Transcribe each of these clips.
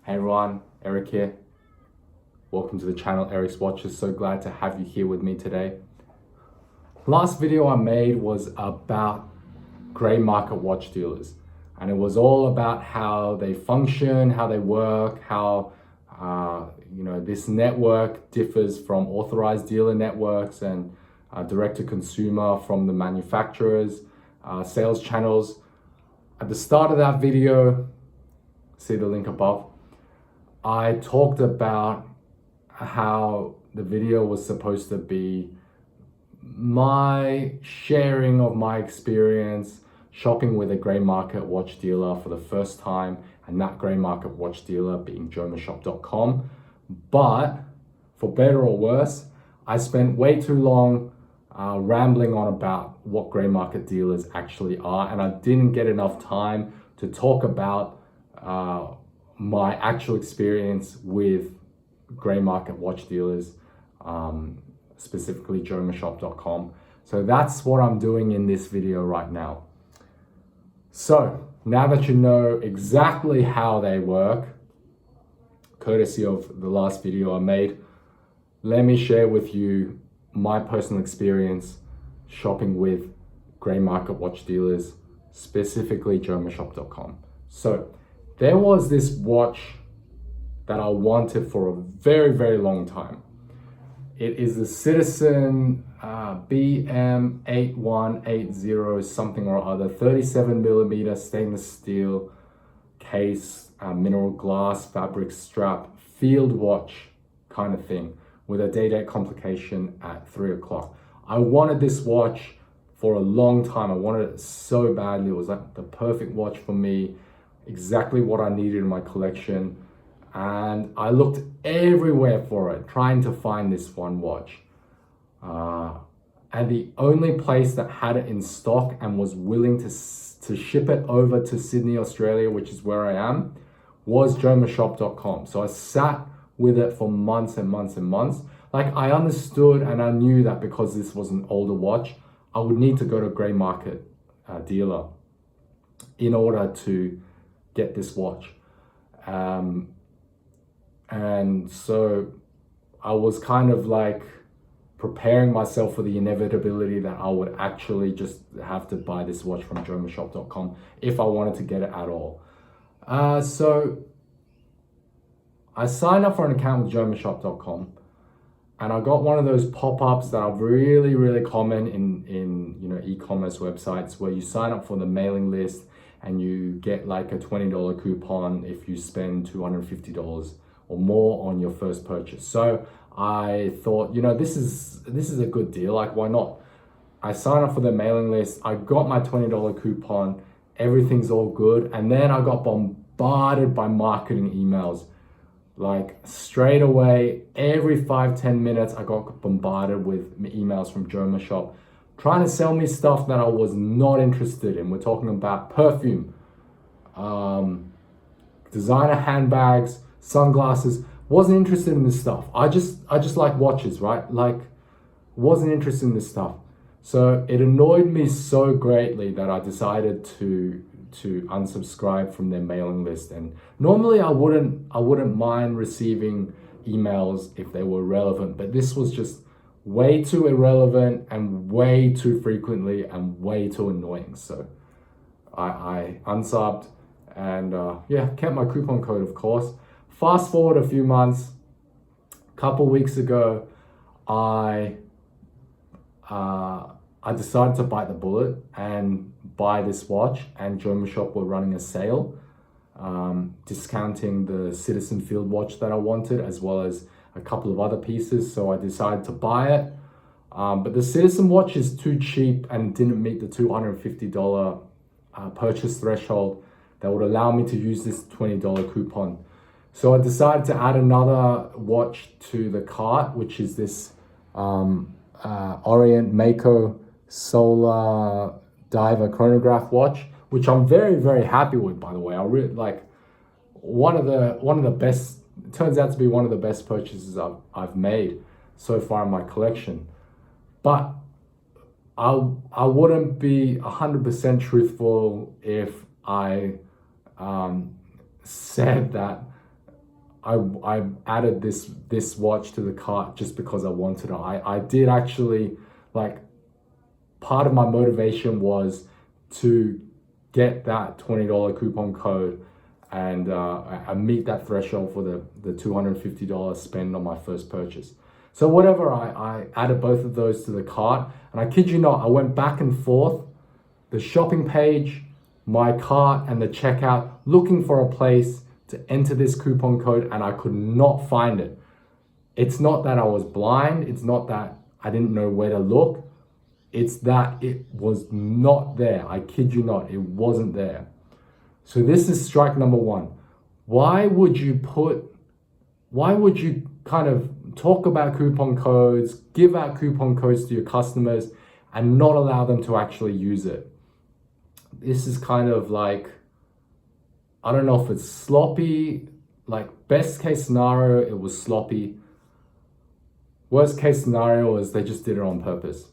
Hey everyone, Eric here. Welcome to the channel, Eric's Watches. So glad to have you here with me today. Last video I made was about grey market watch dealers, and it was all about how they function, how they work, how this network differs from authorized dealer networks and direct to consumer from the manufacturers, sales channels. At the start of that video, see the link above, I talked about how the video was supposed to be my sharing of my experience shopping with a grey market watch dealer for the first time, and that grey market watch dealer being Jomashop.com. But for better or worse, I spent way too long rambling on about what grey market dealers actually are, and I didn't get enough time to talk about my actual experience with grey market watch dealers, specifically Jomashop.com. So that's what I'm doing in this video right now. So now that you know exactly how they work, courtesy of the last video I made, let me share with you my personal experience shopping with grey market watch dealers, specifically Jomashop.com. So there was this watch that I wanted for a very, very long time. It is the Citizen BM8180 something or other, 37mm stainless steel case, mineral glass, fabric strap, field watch kind of thing with a day-date complication at 3 o'clock. I wanted this watch for a long time. I wanted it so badly. It was like the perfect watch for me, exactly what I needed in my collection. And I looked everywhere for it, trying to find this one watch. And the only place that had it in stock and was willing to ship it over to Sydney, Australia, which is where I am, was Jomashop.com. So I sat with it for months and months and months. Like, I understood and I knew that because this was an older watch, I would need to go to a grey market dealer in order to get this watch. And so I was kind of like preparing myself for the inevitability that I would actually just have to buy this watch from Jomashop.com if I wanted to get it at all. So I signed up for an account with Jomashop.com, and I got one of those pop-ups that are really, really common in e-commerce websites, where you sign up for the mailing list and you get like a $20 coupon if you spend $250 or more on your first purchase. So I thought, this is a good deal. Like, why not? I signed up for the mailing list. I got my $20 coupon. Everything's all good. And then I got bombarded by marketing emails. Like, straight away, every 5-10 minutes, I got bombarded with emails from Jomashop trying to sell me stuff that I was not interested in. We're talking about perfume, designer handbags, sunglasses. Wasn't interested in this stuff. I just like watches, right? Like, wasn't interested in this stuff. So it annoyed me so greatly that I decided to unsubscribe from their mailing list. And normally I wouldn't mind receiving emails if they were relevant, but this was just way too irrelevant and way too frequently and way too annoying. So I unsubbed and kept my coupon code, of course. Fast forward a few months, a couple weeks ago, I decided to bite the bullet and buy this watch, and Jomashop were running a sale, discounting the Citizen Field watch that I wanted, as well as a couple of other pieces. So I decided to buy it. But the Citizen watch is too cheap and didn't meet the $250 purchase threshold that would allow me to use this $20 coupon. So I decided to add another watch to the cart, which is this Orient Mako Solar Diver chronograph watch, which I'm very, very happy with, by the way. I really like one of the best. It turns out to be one of the best purchases I've made so far in my collection. But I wouldn't be 100% truthful if I said that I added this watch to the cart just because I wanted it. I did actually, like, part of my motivation was to get that $20 coupon code and I meet that threshold for the $250 spend on my first purchase. So whatever, I added both of those to the cart, and I kid you not, I went back and forth, the shopping page, my cart, and the checkout, looking for a place to enter this coupon code, and I could not find it. It's not that I was blind, it's not that I didn't know where to look, it's that it was not there. I kid you not, it wasn't there. So this is strike number one. Why would you kind of talk about coupon codes, give out coupon codes to your customers, and not allow them to actually use it? This is kind of like, I don't know if it's sloppy. Like, best case scenario, it was sloppy. Worst case scenario is they just did it on purpose.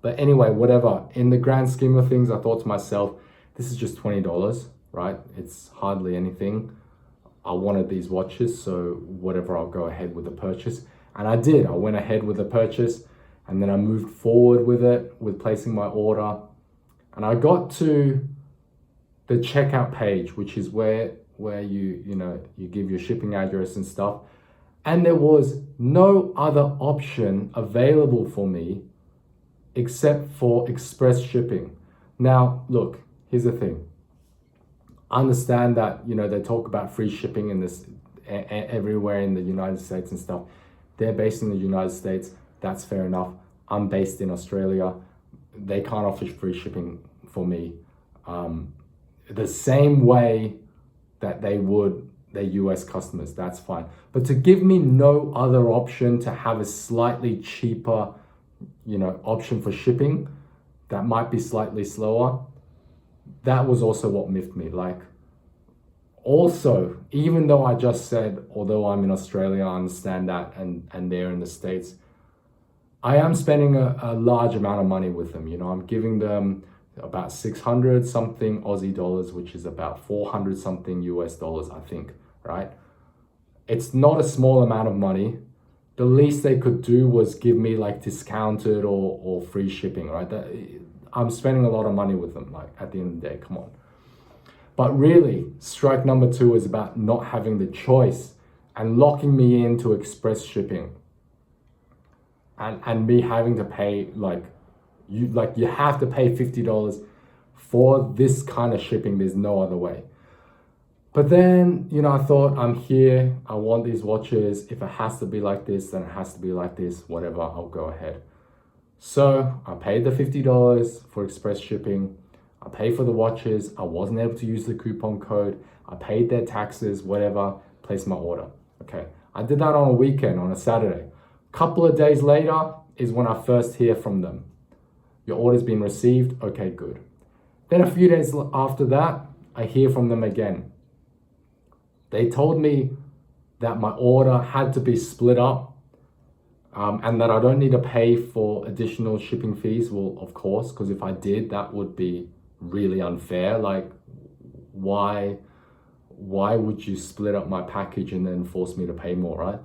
But anyway, whatever. In the grand scheme of things, I thought to myself, this is just $20, right? It's hardly anything. I wanted these watches, so whatever, I'll go ahead with the purchase. And I did. I went ahead with the purchase, and then I moved forward with it, with placing my order. And I got to the checkout page, which is where you give your shipping address and stuff. And there was no other option available for me except for express shipping. Now, look, here's the thing. I understand that, they talk about free shipping in this everywhere in the United States and stuff. They're based in the United States. That's fair enough. I'm based in Australia. They can't offer free shipping for me. The same way that they would their US customers, that's fine. But to give me no other option to have a slightly cheaper, option for shipping that might be slightly slower, that was also what miffed me. Like, also, even though I just said, although I'm in Australia, I understand that, and they're in the States, I am spending a large amount of money with them. I'm giving them about 600 something Aussie dollars, which is about 400 something US dollars, I think, right? It's not a small amount of money. The least they could do was give me like discounted or free shipping, right? I'm spending a lot of money with them, like, at the end of the day, come on. But really, strike number 2 is about not having the choice and locking me into express shipping. And me having to pay, you have to pay $50 for this kind of shipping. There's no other way. But then, I thought, I'm here, I want these watches. If it has to be like this, then it has to be like this, whatever, I'll go ahead. So I paid the $50 for express shipping. I paid for the watches. I wasn't able to use the coupon code. I paid their taxes, whatever, placed my order. Okay, I did that on a weekend, on a Saturday. Couple of days later is when I first hear from them. Your order's been received, okay, good. Then a few days after that, I hear from them again. They told me that my order had to be split up and that I don't need to pay for additional shipping fees. Well, of course, because if I did, that would be really unfair. Like, why would you split up my package and then force me to pay more, right?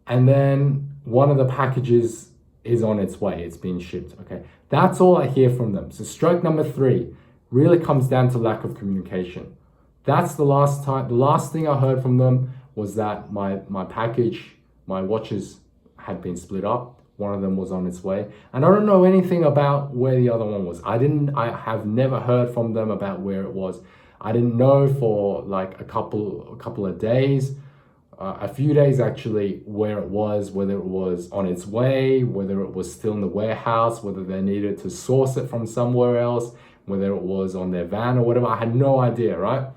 And then one of the packages is on its way. It's being shipped, okay? That's all I hear from them. So strike number 3 really comes down to lack of communication. That's the last thing I heard from them was that my package, my watches had been split up. One of them was on its way. And I don't know anything about where the other one was. I have never heard from them about where it was. I didn't know for like a couple of days, a few days actually, where it was, whether it was on its way, whether it was still in the warehouse, whether they needed to source it from somewhere else, whether it was on their van or whatever. I had no idea, right?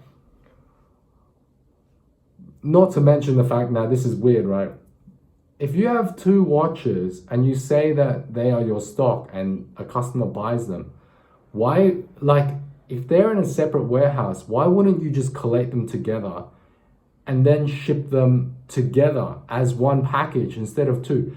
Not to mention the fact, now this is weird, right? If you have 2 watches and you say that they are your stock and a customer buys them, why, if they're in a separate warehouse, why wouldn't you just collate them together and then ship them together as one package instead of 2?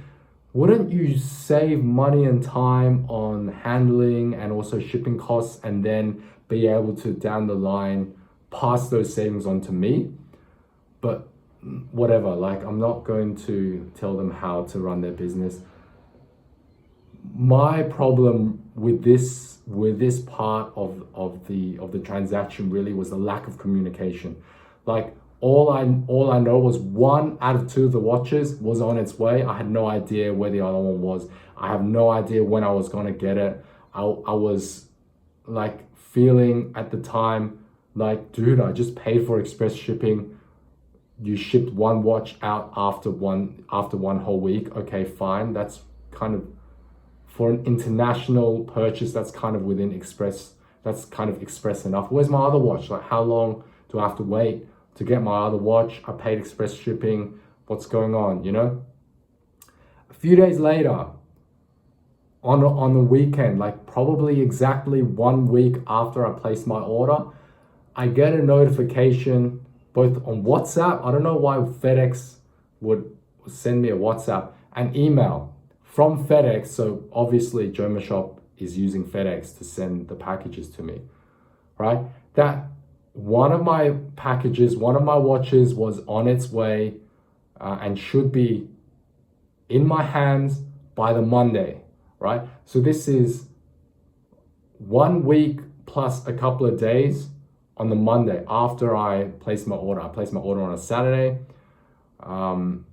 Wouldn't you save money and time on handling and also shipping costs and then be able to, down the line, pass those savings on to me? But whatever, like I'm not going to tell them how to run their business. My problem with this part of the transaction really was the lack of communication. Like all I know was 1 out of 2 of the watches was on its way. I had no idea where the other one was. I have no idea when I was gonna get it. I was like feeling at the time like, dude, I just paid for express shipping. You shipped 1 watch out after one whole week. Okay, fine. That's kind of, for an international purchase, that's kind of within express. That's kind of express enough. Where's my other watch? Like, how long do I have to wait to get my other watch? I paid express shipping. What's going on, you know? A few days later, on the weekend, like probably exactly 1 week after I placed my order, I get a notification both on WhatsApp. I don't know why FedEx would send me a WhatsApp, and email from FedEx. So obviously Jomashop is using FedEx to send the packages to me, right? That one of my packages, one of my watches was on its way and should be in my hands by the Monday, right? So this is 1 week plus a couple of days on the Monday after I placed my order. I placed my order on a Saturday. 1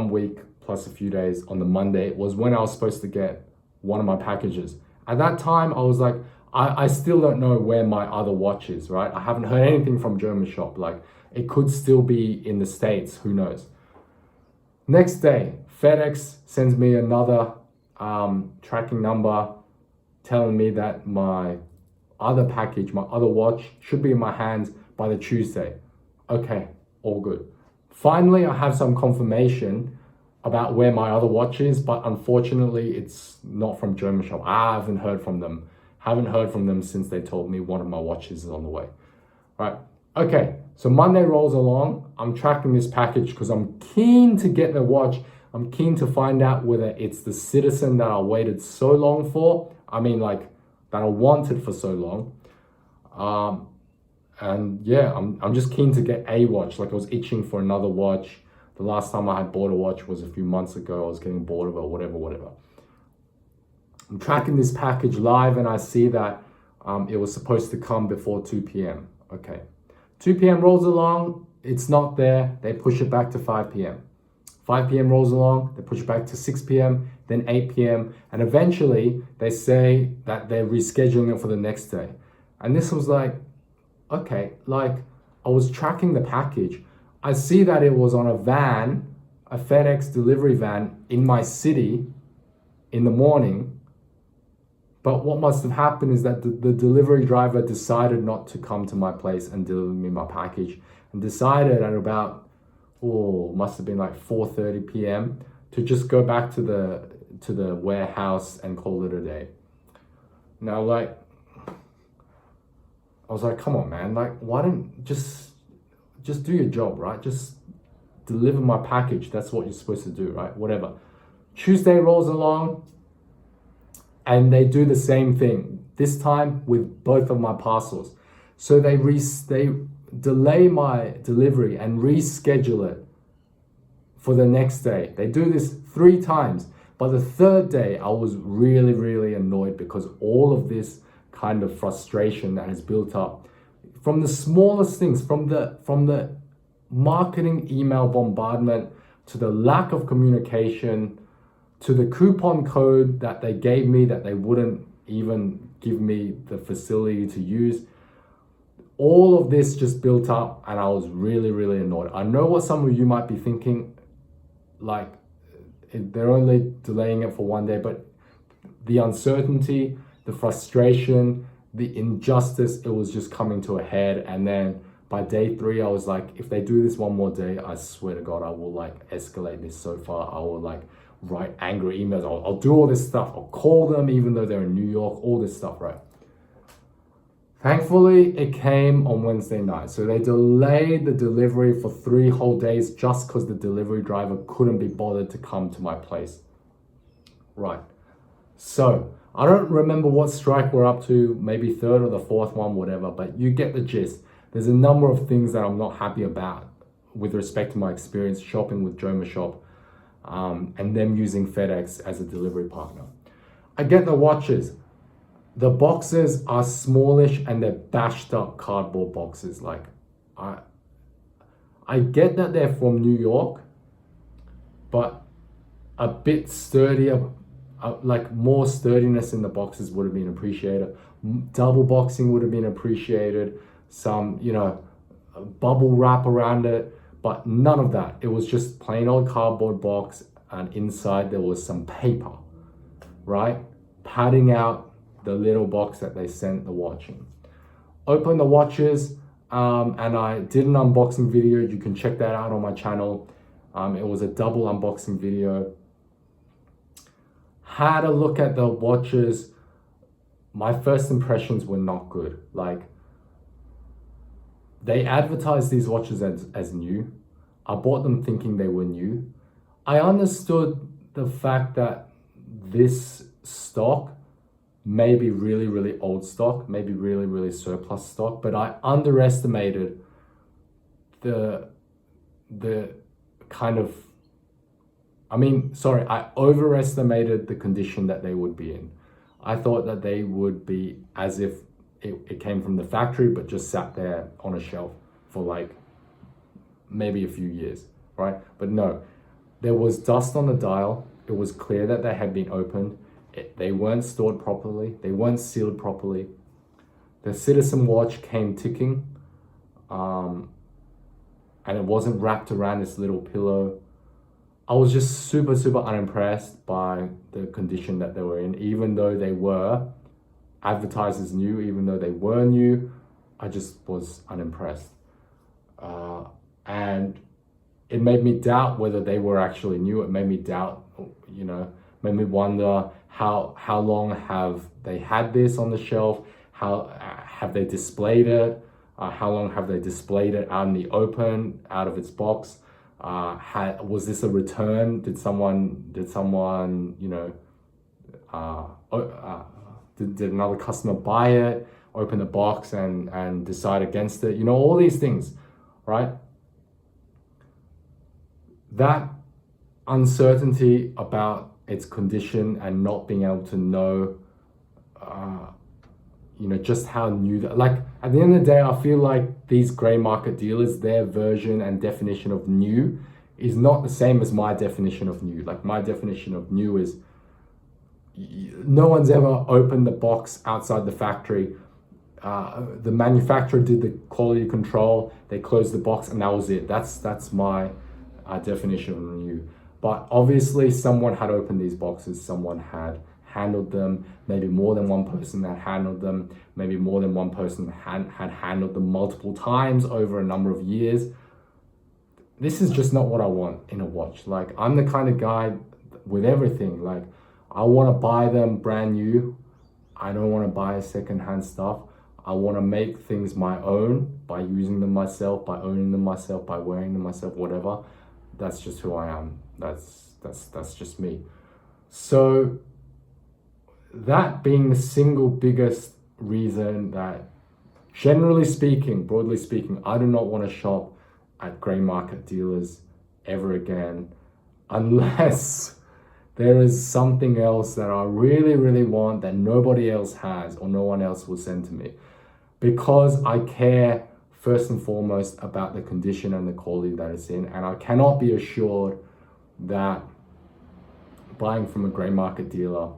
week plus a few days on the Monday was when I was supposed to get one of my packages. At that time, I was like, I still don't know where my other watch is, right? I haven't heard anything from Jomashop. Like, it could still be in the States, who knows? Next day, FedEx sends me another tracking number telling me that my other package, my other watch, should be in my hands by the Tuesday. Okay, all good. Finally, I have some confirmation about where my other watch is, but unfortunately, it's not from Jomashop. I haven't heard from them. Haven't heard from them since they told me one of my watches is on the way. Right? Okay, so Monday rolls along. I'm tracking this package because I'm keen to get the watch. I'm keen to find out whether it's the Citizen that I waited so long for. I mean, like, that I wanted for so long. And yeah, I'm just keen to get a watch. Like, I was itching for another watch. The last time I had bought a watch was a few months ago. I was getting bored of it, whatever. I'm tracking this package live and I see that it was supposed to come before 2 p.m. Okay, 2 p.m. rolls along, it's not there. They push it back to 5 p.m. 5 p.m. rolls along, they push it back to 6 p.m., then 8 p.m. And eventually they say that they're rescheduling it for the next day. And this was like, okay, like I was tracking the package. I see that it was on a van, a FedEx delivery van in my city in the morning. But what must have happened is that the delivery driver decided not to come to my place and deliver me my package, and decided at about, must have been like 4:30 p.m. to just go back to the warehouse and call it a day. Now, like, I was like, come on, man, like, why don't just do your job, right? Just deliver my package. That's what you're supposed to do, right? Whatever. Tuesday rolls along and they do the same thing, this time with both of my parcels. So they delay my delivery and reschedule it for the next day. They do this 3 times. By the 3rd day, I was really, really annoyed because all of this kind of frustration that has built up from the smallest things, from the marketing email bombardment, to the lack of communication, to the coupon code that they gave me that they wouldn't even give me the facility to use. All of this just built up and I was really, really annoyed. I know what some of you might be thinking, like, they're only delaying it for 1 day, but the uncertainty, the frustration, the injustice, it was just coming to a head. And then by day 3, I was like, if they do this 1 more day, I swear to God, I will like escalate this so far. I will like write angry emails. I'll do all this stuff. I'll call them even though they're in New York, all this stuff, right? Thankfully, it came on Wednesday night. So they delayed the delivery for 3 whole days just because the delivery driver couldn't be bothered to come to my place. Right. So I don't remember what strike we're up to, maybe 3rd or the 4th one, whatever, but you get the gist. There's a number of things that I'm not happy about with respect to my experience shopping with Jomashop, and them using FedEx as a delivery partner. I get the watches. The boxes are smallish and they're bashed up cardboard boxes. Like, I get that they're from New York, but a bit sturdier, like more sturdiness in the boxes would have been appreciated. Double boxing would have been appreciated. Some, bubble wrap around it, but none of that. It was just plain old cardboard box, and inside there was some paper, right? Padding out the little box that they sent the watch in. Open the watches, and I did an unboxing video. You can check that out on my channel. It was a double unboxing video. Had a look at the watches. My first impressions were not good. Like, they advertised these watches as new. I bought them thinking they were new. I understood the fact that this stock may be really, really old stock, maybe really, really surplus stock, but I underestimated the kind of, I overestimated the condition that they would be in. I thought that they would be as if it came from the factory, but just sat there on a shelf for like maybe a few years, right? But no, there was dust on the dial. It was clear that they had been opened. They weren't stored properly. They weren't sealed properly. The Citizen watch came ticking, and it wasn't wrapped around this little pillow. I was just super, super unimpressed by the condition that they were in, even though they were advertised as new, even though they were new. I just was unimpressed. And it made me doubt whether they were actually new. It made me doubt, made me wonder how long have they had this on the shelf? How have they displayed it? How long have they displayed it out in the open, out of its box? Was this a return? Did another customer buy it, open the box and decide against it? All these things, right? That uncertainty about its condition and not being able to know, just how new that, like, at the end of the day, I feel like these gray market dealers, their version and definition of new is not the same as my definition of new. Like, my definition of new is no one's ever opened the box outside the factory. The manufacturer did the quality control, they closed the box, and that was it. That's my definition of new. But obviously someone had opened these boxes, someone had handled them, maybe more than one person had handled them, maybe more than one person had handled them multiple times over a number of years. This is just not what I want in a watch. Like, I'm the kind of guy with everything, like, I want to buy them brand new. I don't want to buy secondhand stuff. I want to make things my own by using them myself, by owning them myself, by wearing them myself, whatever. That's just who I am. That's just me. So that being the single biggest reason that, generally speaking, broadly speaking, I do not want to shop at grey market dealers ever again, unless there is something else that I really, really want that nobody else has or no one else will send to me. Because I care first and foremost about the condition and the quality that it's in, and I cannot be assured that buying from a grey market dealer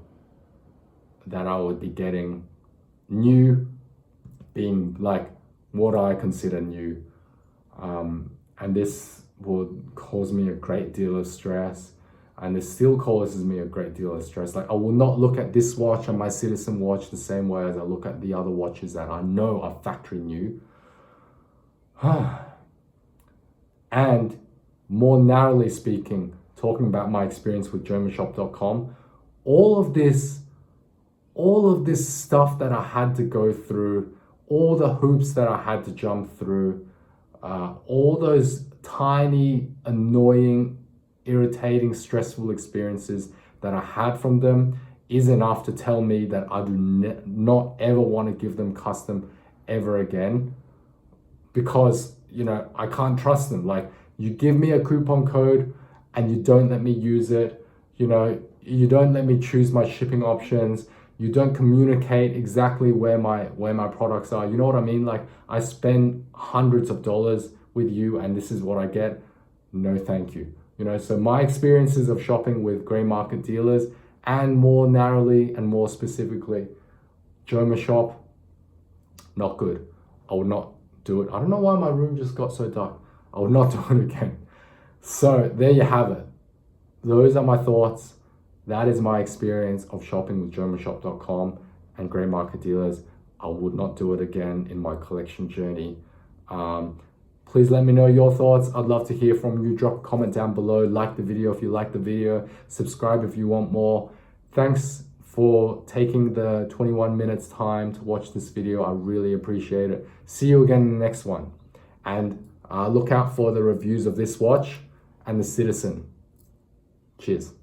that I would be getting new, being like what I consider new. And this would cause me a great deal of stress, and this still causes me a great deal of stress. Like, I will not look at this watch and my Citizen watch the same way as I look at the other watches that I know are factory new. And more narrowly speaking, talking about my experience with Jomashop.com, all of this stuff that I had to go through, all the hoops that I had to jump through, all those tiny, annoying, irritating, stressful experiences that I had from them is enough to tell me that I do not ever want to give them custom ever again, because I can't trust them. Like, You give me a coupon code and you don't let me use it. You know, you don't let me choose my shipping options. You don't communicate exactly where my products are. You know what I mean? Like, I spend hundreds of dollars with you and this is what I get. No, thank you. You know, so my experiences of shopping with gray market dealers, and more narrowly and more specifically, Jomashop, not good. I would not do it. I don't know why my room just got so dark. I would not do it again. So there you have it. Those are my thoughts. That is my experience of shopping with Jomashop.com and gray market dealers. I would not do it again in my collection journey. Please let me know your thoughts. I'd love to hear from you. Drop a comment down below. Like the video if you like the video. Subscribe if you want more. Thanks for taking the 21 minutes time to watch this video. I really appreciate it. See you again in the next one. And look out for the reviews of this watch and the Citizen. Cheers.